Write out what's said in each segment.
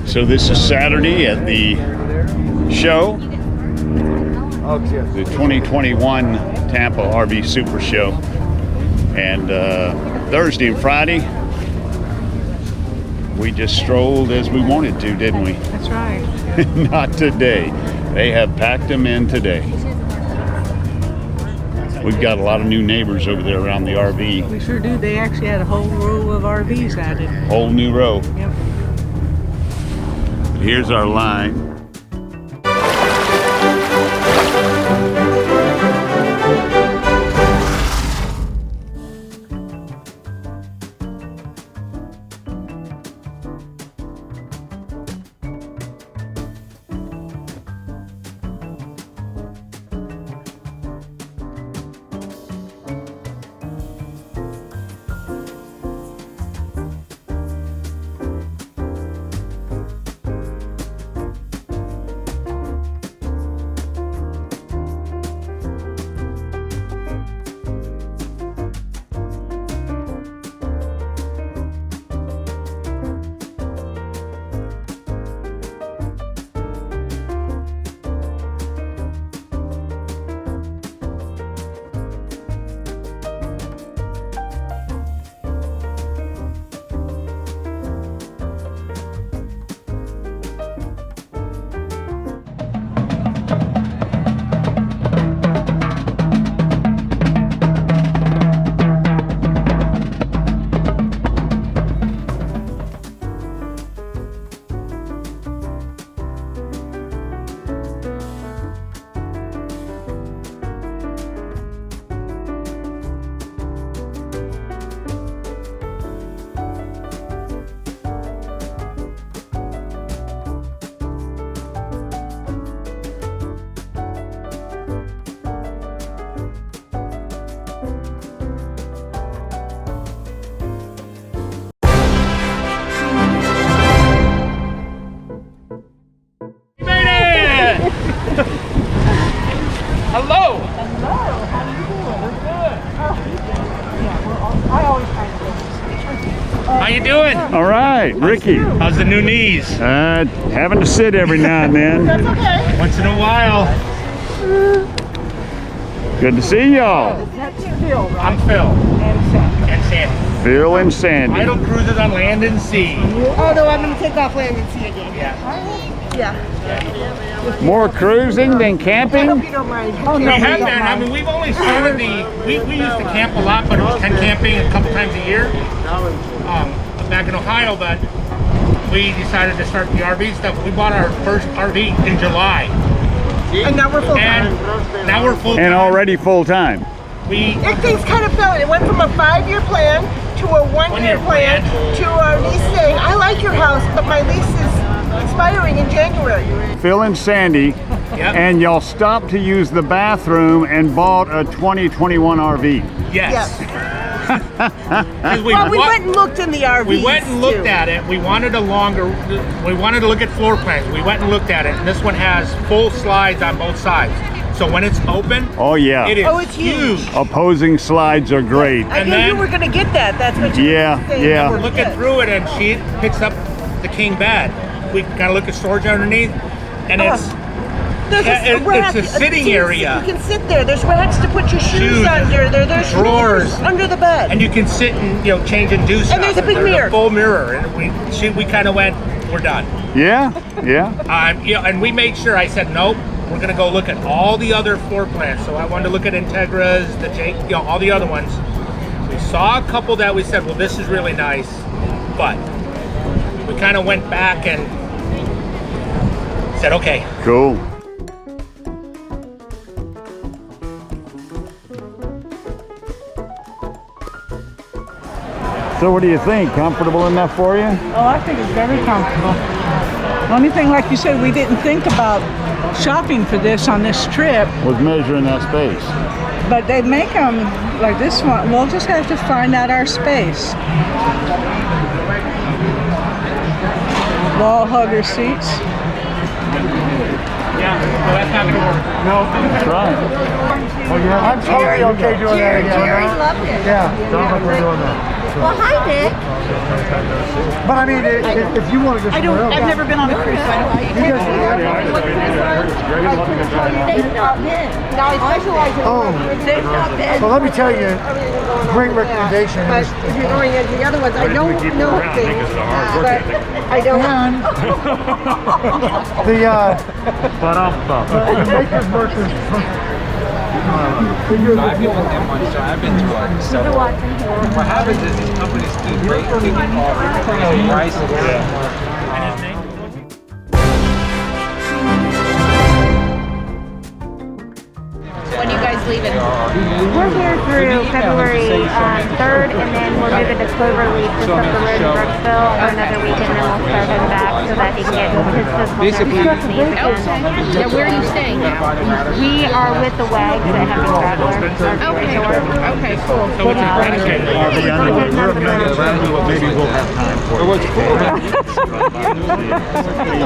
So this is Saturday at the show, the 2021 Tampa RV Super Show, and Thursday and Friday we just strolled as we wanted to, didn't we? That's right. Not today. They have packed them in today. We've got a lot of new neighbors over there around the RV. We sure do. They actually had a whole row of RVs added. Whole new row. Yep. Here's our line. Hello. Hello. How are you doing? Good. Yeah, I always try to How you doing? All right, Ricky. How's the new knees? Having to sit every now and then. That's okay. Once in a while. Good to see y'all. That's Phil, right? I'm Phil. And Sam. And Sandy. Phil and Sandy. Idle cruises on land and sea. Oh, no, I'm going to take off land and see again. Yeah. Yeah. More cruising than I camping? hope you don't mind. We have been. I mean, we've only started we used to camp a lot, but it was 10 camping a couple times a year. Back in Ohio, but we decided to start the RV stuff. We bought our first RV in July. And now we're full time. And now we're full time. And already full time. Things kind of fell. It went from a 5-year plan to a 1-year plan to our lease saying, I like your house, but my lease is expiring in January. Phil and Sandy, Yep. and y'all stopped to use the bathroom and bought a 2021 RV. Yes. 'Cause We went and looked in the RVs. We went and looked at it. We wanted to look at floor plans. We went and looked at it, and this one has full slides on both sides. So when it's open, Oh yeah. it is it's huge. Opposing slides are great. I And knew you then- were going to get that. That's what you Yeah, were saying. yeah. we're looking through it, and she picks up the king bed. We gotta look at storage underneath, and it's There's it's a sitting area. You can sit there. There's racks to put your shoes Shoes, under. There's drawers. under the bed. and you can sit and change and do stuff. there's a big mirror. A full mirror, and we kind of went, we're done. Yeah, yeah. And we made sure. I said nope. We're gonna go look at all the other floor plans. So I wanted to look at Integras, the all the other ones. We saw a couple that we said, well, this is really nice, but we kind of went back and said, okay. Cool. So what do you think? Comfortable enough for you? Oh, I think it's very comfortable. The only thing, like you said, we didn't think about shopping for this on this trip, Was measuring that space. but they make them like this one. We'll just have to find out our space. Wall hugger seats. Yeah, so that's not gonna work. No, that's right. I'm totally okay doing that again. Jerry loved it. Yeah, sounds like we're doing that. Well, hi, Dick. But I mean, if you want to go somewhere else. I've never been on a cruise, so I don't know. They've not been. Now I specialize in They've not been. Well, let me tell you, great recommendation. But if you're going into the other ones, I don't know things, but I don't. And the Maker's Mark is I've been with them once, so I've been through like several. What happens is these companies do great kicking off prices. When are you guys leaving? We're here through February 3rd, and then we're moving to Cloverleaf just up the road in Brooksville for another week, and then we'll start heading back so that he can get his physical therapy needs again. Yeah, where are you staying now? We are with the Waggs at Happy Traveler. Okay, cool. So it's a dedicated RV Underwood. We're a mega family. Maybe we'll have time for it. What's cool?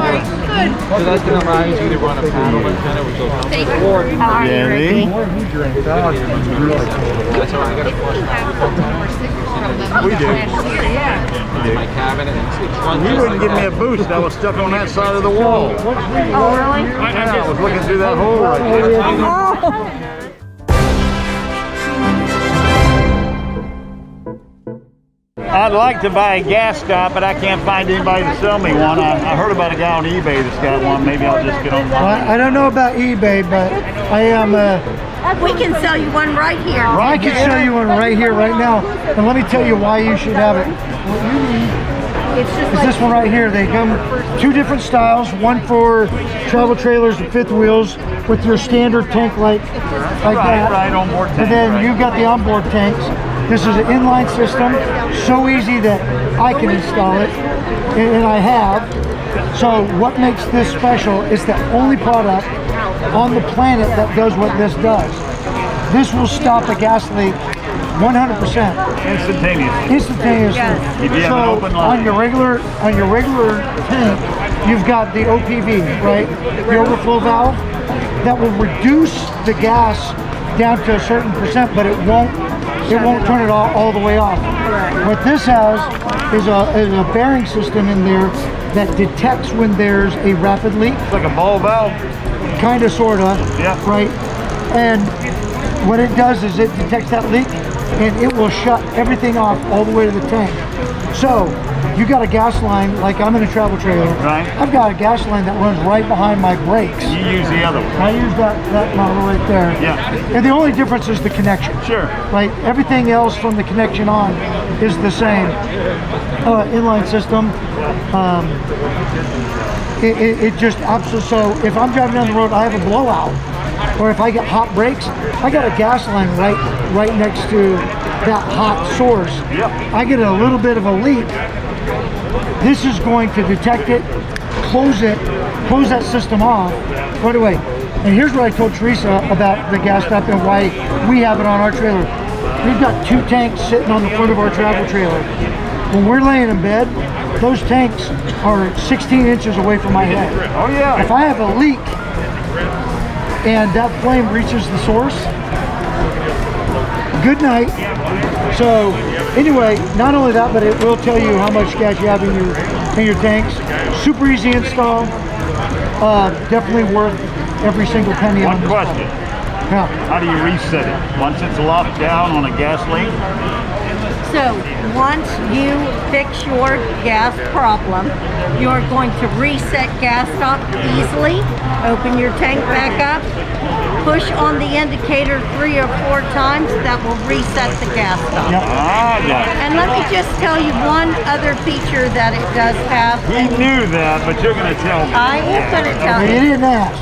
Sorry, good. So that's going to allow you to run a paddle and kind of go Thank you. forward. How are you, Ricky? That's all right. I got a flush We do. my cabinet. You wouldn't give me a boost. I was stuck on that side of the wall. Oh, really? Yeah, I was looking through that hole right there. I'd like to buy a gas stop, but I can't find anybody to sell me one. I heard about a guy on eBay that's got one. Maybe I'll just get on Well, mine. I don't know about eBay, but I am. We can sell you one right here. I can show you one right here, right now, and let me tell you why you should have it. What you need is this one right here. They come two different styles. One for travel trailers and fifth wheels with your standard tank like that. Right, onboard tank. And then right. you've got the onboard tanks. This is an inline system, so easy that I can install it, and I have. So what makes this special is the only product on the planet that does what this does. This will stop a gas leak 100%. Instantaneously. If you have an open line. On your regular tank, you've got the OPV, right? The overflow valve that will reduce the gas down to a certain percent, but it won't turn it all the way off. What this has is a bearing system in there that detects when there's a rapid leak. It's like a ball valve. Kind of, sort of. Yeah. Right? And what it does is it detects that leak and it will shut everything off all the way to the tank. So, you got a gas line, like I'm in a travel trailer. Right. I've got a gas line that runs right behind my brakes. You use the other one. I use that model right there. Yeah. And the only difference is the connection. Sure. Right? Everything else from the connection on is the same. Inline system. It just absolutely, so if I'm driving down the road, I have a blowout. Or if I get hot brakes, I got a gas line right next to that hot source. Yep. I get a little bit of a leak. This is going to detect it, close that system off right away. And here's what I told Teresa about the gas stop and why we have it on our trailer. We've got two tanks sitting on the front of our travel trailer. When we're laying in bed, those tanks are 16 inches away from my head. Oh yeah. If I have a leak and that flame reaches the source, good night. So anyway, not only that, but it will tell you how much gas you have in your tanks. Super easy install. Definitely worth every single penny. One question. Yeah. How do you reset it? Once it's locked down on a gas leak? So once you fix your gas problem, you're going to reset gas stop easily, open your tank back up, push on the indicator 3 or 4 times, that will reset the gas stop. Yep. And let me just tell you one other feature that it does have. He knew that, but you're going to tell me. I am going to tell You you. didn't ask.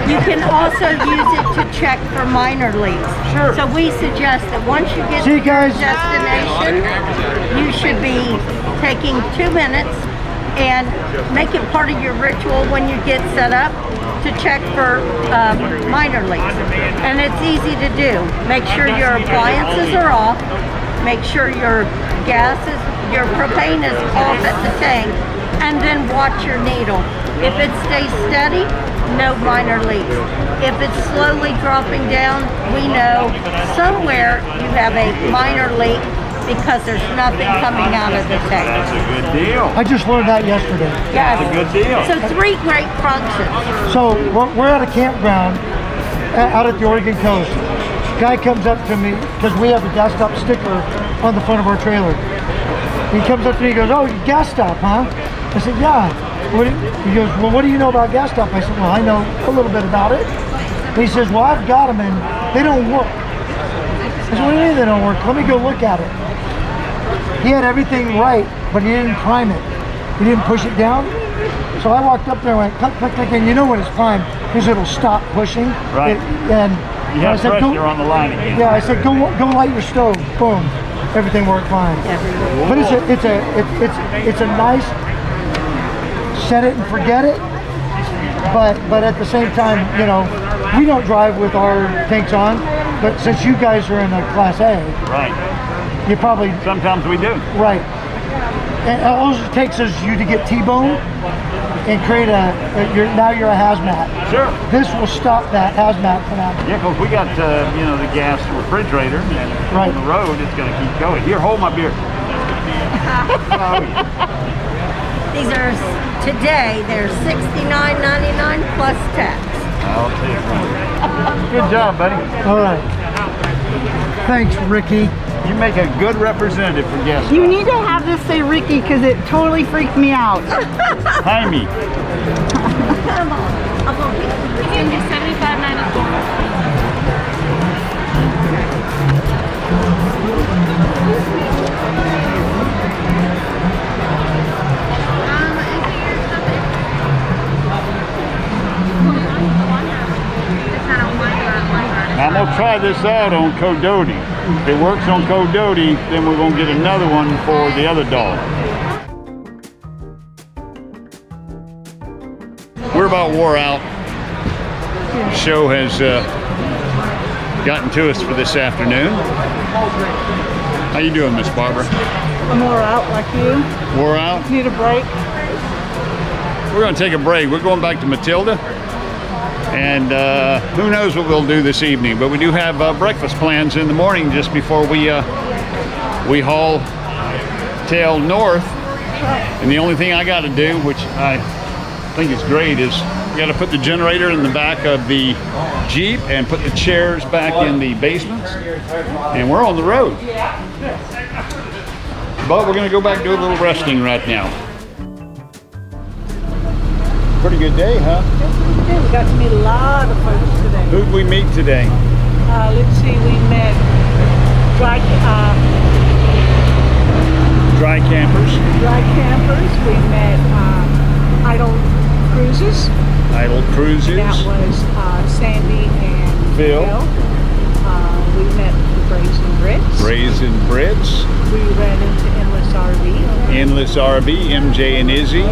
You can also use it to check for minor leaks. Sure. So we suggest that once you get See to you guys. your destination, you should be taking 2 minutes and make it part of your ritual when you get set up to check for minor leaks. And it's easy to do. Make sure your appliances are off. Make sure your propane is off at the tank. And then watch your needle. If it stays steady, no minor leaks. If it's slowly dropping down, we know somewhere you have a minor leak because there's nothing coming out of the tank. That's a good deal. I just learned that yesterday. Yes. That's a good deal. So 3 great functions. So we're at a campground out at the Oregon coast. Guy comes up to me because we have a gas stop sticker on the front of our trailer. He comes up to me and goes, "Oh, gas stop, huh?" I said, "Yeah." He goes, "Well, what do you know about gas stop?" I said, "Well, I know a little bit about it." And he says, "Well, I've got them and they don't work." I said, "What do you mean they don't work? Let me go look at it." He had everything right, but he didn't prime it. He didn't push it down. So I walked up there and went, click, click, click, and you know when it's primed, because it'll stop pushing. Right. And You I have said, pressure on the line again. yeah, I said, go light your stove. Boom, everything worked fine. But it's a nice set it and forget it. But at the same time, you know, we don't drive with our tanks on. But since you guys are in a Class A, Right. you probably Sometimes we do. right. And all it takes is you to get T-bone and create now you're a hazmat. Sure. This will stop that hazmat from happening. Yeah, because we got, you know, the gas refrigerator, and Right. on the road, it's going to keep going. Here, hold my beer. Oh, yeah. These are, today, they're $69.99 plus tax. I'll take one. Good job, buddy. All right. Thanks, Ricky. You make a good representative for guests. You need to have this say Ricky because it totally freaked me out. Jaime. Come on. I'll go get it. We can do $75.94. I'm going to try this out on Codoti. If it works on Codoti, then we're going to get another one for the other dog. We're about wore out. The show has gotten to us for this afternoon. How you doing, Miss Barbara? I'm wore out like you. Wore out? Need a break. We're going to take a break. We're going back to Matilda. And who knows what we'll do this evening, but we do have breakfast plans in the morning just before we haul tail north. And the only thing I got to do, which I think is great, is we got to put the generator in the back of the Jeep and put the chairs back in the basements, and we're on the road. But we're going to go back and do a little resting right now. Pretty good day, huh? We got to meet a lot of folks today. Who'd we meet today? Let's see, we met dry Campers. campers. We met Idle Cruises. Idle Cruises. That was Sandy and Phil. We met the Brazen Brits. Brazen Brits. We ran into Endless RV. Endless RV, MJ and Izzy.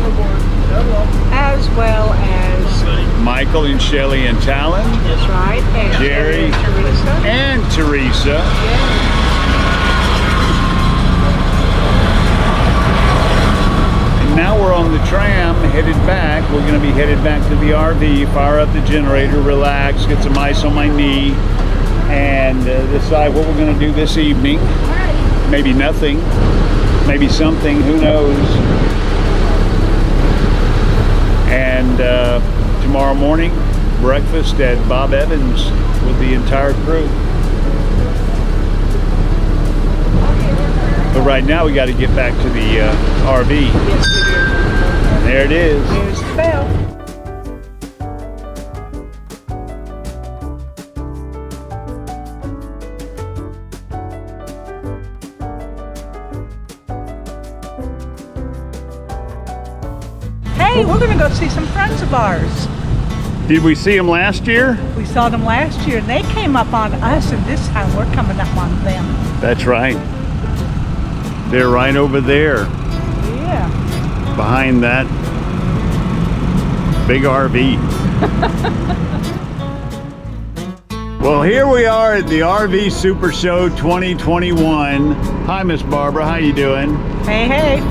As well as Michael and Shelly and Talon. that's right, and Jerry and Teresa. and Teresa. And now we're on the tram headed back. We're going to be headed back to the RV, fire up the generator, relax, get some ice on my knee, and decide what we're going to do this evening. Maybe nothing, maybe something, who knows. And tomorrow morning, breakfast at Bob Evans with the entire crew. But right now we got to get back to the RV. Yes, we do. There it is. Here's the bell. Hey, we're going to go see some friends of ours. Did we see them last year? We saw them last year, and they came up on us, and this time we're coming up on them. That's right. They're right over there, Yeah. behind that big RV. Well, here we are at the RV Super Show 2021. Hi, Miss Barbara. How you doing? Hey, hey.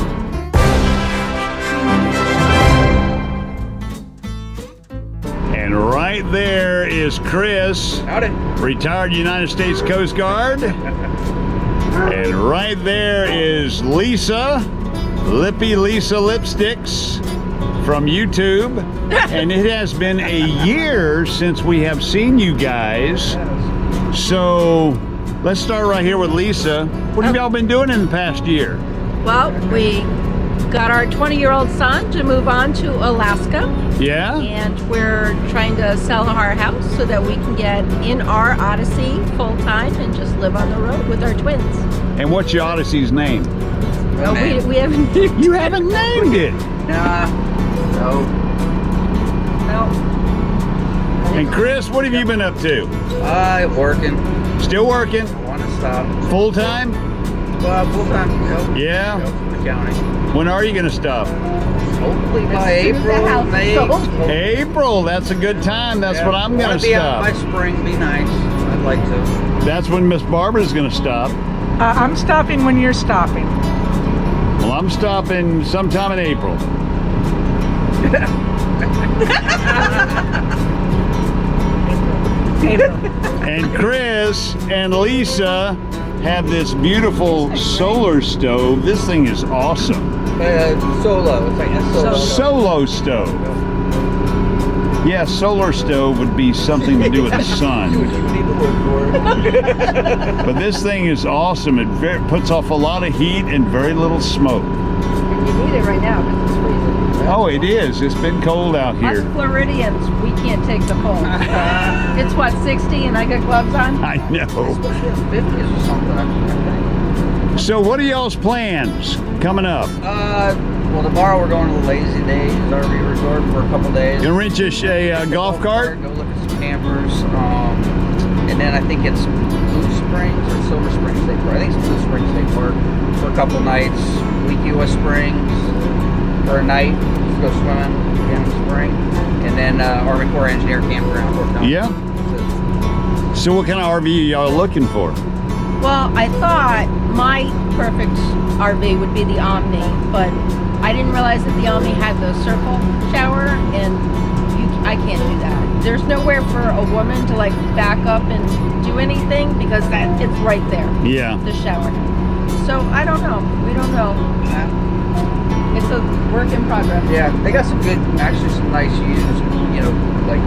And right there is Chris, Howdy. retired United States Coast Guard. And right there is Lisa, Lippy Lisa Lipsticks from YouTube. And it has been a year since we have seen you guys. So let's start right here with Lisa. What have y'all been doing in the past year? Well, we got our 20-year-old son to move on to Alaska. Yeah? And we're trying to sell our house so that we can get in our Odyssey full time and just live on the road with our twins. And what's your Odyssey's name? Oh, we haven't. You haven't named it. Nah. No. And Chris, what have you been up to? Working. Still working? Want to stop. Full time? Full time. Nope. Yeah? Nope. The county. When are you going to stop? Hopefully by April, May. April, that's a good time. That's what I'm going to Be out stop. by spring, be nice. I'd like to. That's when Miss Barbara's going to stop. I'm stopping when you're stopping. Well, I'm stopping sometime in April. And Chris and Lisa have this beautiful solar stove. This thing is awesome. Solo. It's like a solo. Solo stove. Yeah, solar stove would be something to do with the sun. You need to work for it. But this thing is awesome. It puts off a lot of heat and very little smoke. And you need it right now because it's freezing. Oh, it is. It's been cold out Us here. Floridians, we can't take the cold. It's what, 60 and I got gloves on? I know. 50s or something. So what are y'all's plans coming up? Well, tomorrow we're going to the Lazy Days RV Resort for a couple days. You rent you a golf cart? Go look at some campers. And then I think it's Blue Springs or Silver Springs State Park. I think it's Blue Springs State Park for a couple nights. Leaky West Springs for a night. Just go swimming in the spring. And then Army Corps Engineer Campground. Yeah. So what kind of RV are y'all looking for? Well, I thought my perfect RV would be the Omni, but I didn't realize that the Omni had the circle shower, and I can't do that. There's nowhere for a woman to like back up and do anything because it's right there. Yeah. The shower. So I don't know. We don't know. It's a work in progress. Yeah, they got some good, actually some nice used, you know, like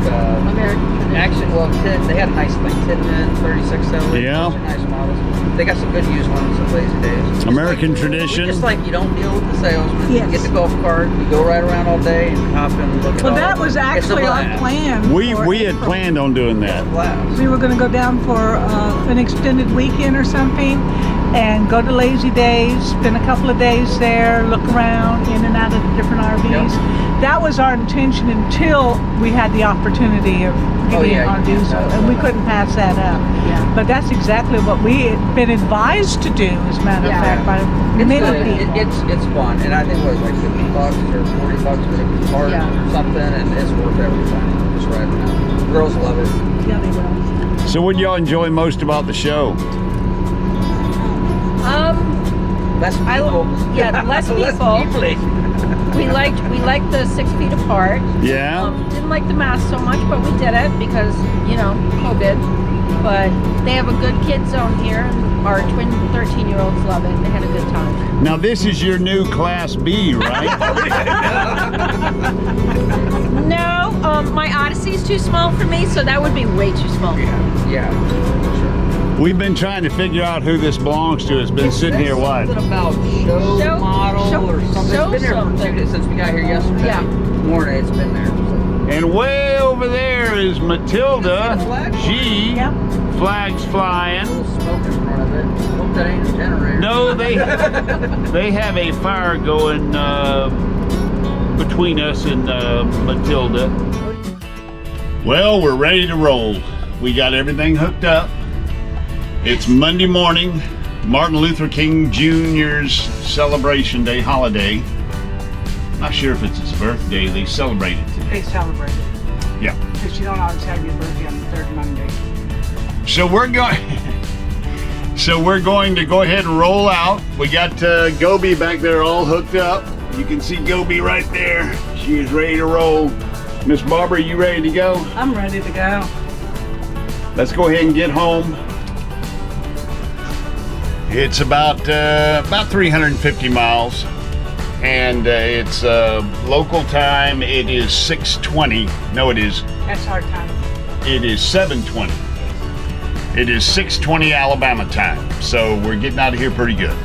American tradition. actually, well, they had a nice like Tidman 3670. Yeah. Those are nice models. They got some good used ones at Lazy Days. American tradition. Just like you don't deal with the salesman. Yes. You get the golf cart, you go right around all day and hop in and look at Well, all that of them. was It's a actually our blast. plan. We for had April. planned on doing that. Blast. We were going to go down for an extended weekend or something and go to Lazy Days, spend a couple of days there, look around in and out of the different RVs. That was our intention until we had the opportunity of getting yeah, our you can't diesel, pass and we that couldn't pass that up. Yeah. But that's exactly what we had been advised to do, as a matter of Yeah. fact, by It's many good. people. It's fun, and I think it was like $50 or $40 for the cart Yeah. or something, and it's worth everything. Just right now. Girls love it. Yeah, they will. So what do y'all enjoy most about the show? Less people. Less people. We liked the 6 feet apart. Yeah? Didn't like the mask so much, but we did it because, you know, COVID. But they have a good kid zone here, and our twin 13-year-olds love it. They had a good time. Now this is your new Class B, right? No, my Odyssey's too small for me, so that would be way too small. Yeah. We've been trying to figure out who this belongs to. It's been sitting here, what? Something about show model or something. show It's been there for something. 2 days since we got here yesterday. Yeah. Morning, it's been there. And way over there is Matilda. She flags flying. A little smoke in front of it. Hope that ain't a generator. No, they have a fire going between us and Matilda. Well, we're ready to roll. We got everything hooked up. It's Monday morning, Martin Luther King Jr.'s celebration day, holiday. Not sure if it's his birthday. They celebrate it today. They celebrate it. Yeah. Because you don't always have your birthday on the third Monday. So we're going to go ahead and roll out. We got Gobi back there all hooked up. You can see Gobi right there. She is ready to roll. Miss Barbara, you ready to go? I'm ready to go. Let's go ahead and get home. It's about 350 miles, and it's local time. It is 6:20. No, it is. That's our time. It is 7:20. It is 6:20 Alabama time. So we're getting out of here pretty good.